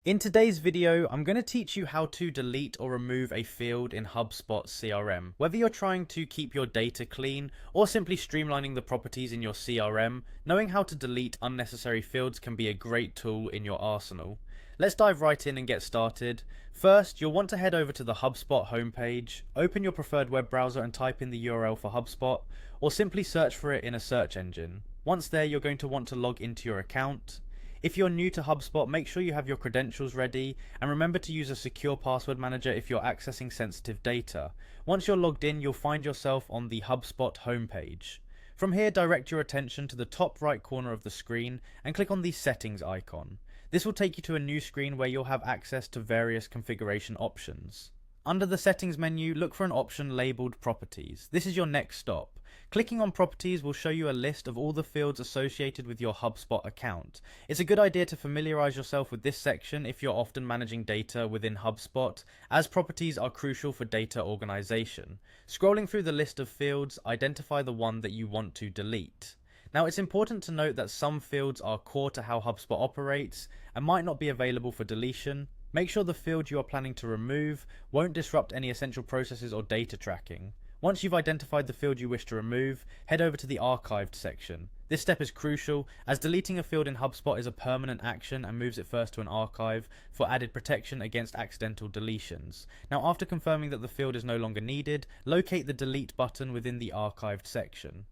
In today's video, I'm going to teach you how to delete or remove a field in Hubspot CRM. Whether you're trying to keep your data clean or simply streamlining the properties in your CRM, knowing how to delete unnecessary fields can be a great tool in your arsenal. Let's dive right in and get started. First, you'll want to head over to the HubSpot homepage, open your preferred web browser and type in the URL for HubSpot, or simply search for it in a search engine. Once there, you're going to want to log into your account. If you're new to HubSpot, make sure you have your credentials ready and remember to use a secure password manager if you're accessing sensitive data. Once you're logged in, you'll find yourself on the HubSpot homepage. From here, direct your attention to the top right corner of the screen and click on the settings icon. This will take you to a new screen where you'll have access to various configuration options. Under the settings menu, look for an option labeled properties. This is your next stop. Clicking on properties will show you a list of all the fields associated with your HubSpot account. It's a good idea to familiarize yourself with this section if you're often managing data within HubSpot, as properties are crucial for data organization. Scrolling through the list of fields, identify the one that you want to delete. Now, it's important to note that some fields are core to how HubSpot operates and might not be available for deletion. Make sure the field you are planning to remove won't disrupt any essential processes or data tracking. Once you've identified the field you wish to remove, head over to the archived section. This step is crucial, as deleting a field in HubSpot is a permanent action and moves it first to an archive for added protection against accidental deletions. Now, after confirming that the field is no longer needed, locate the delete button within the archived section.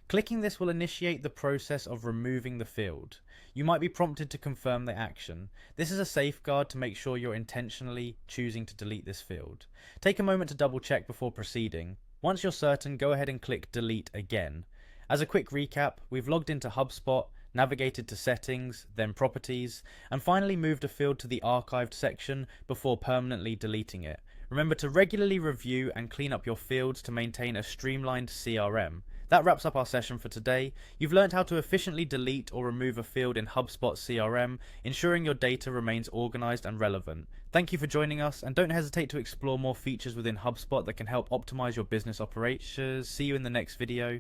Clicking this will initiate the process of removing the field. You might be prompted to confirm the action. This is a safeguard to make sure you're intentionally choosing to delete this field. Take a moment to double check before proceeding. Once you're certain, go ahead and click delete again. As a quick recap, we've logged into HubSpot, navigated to settings, then properties, and finally moved a field to the archived section before permanently deleting it. Remember to regularly review and clean up your fields to maintain a streamlined CRM. That wraps up our session for today. You've learned how to efficiently delete or remove a field in HubSpot CRM, ensuring your data remains organized and relevant. Thank you for joining us, and don't hesitate to explore more features within HubSpot that can help optimize your business operations. See you in the next video.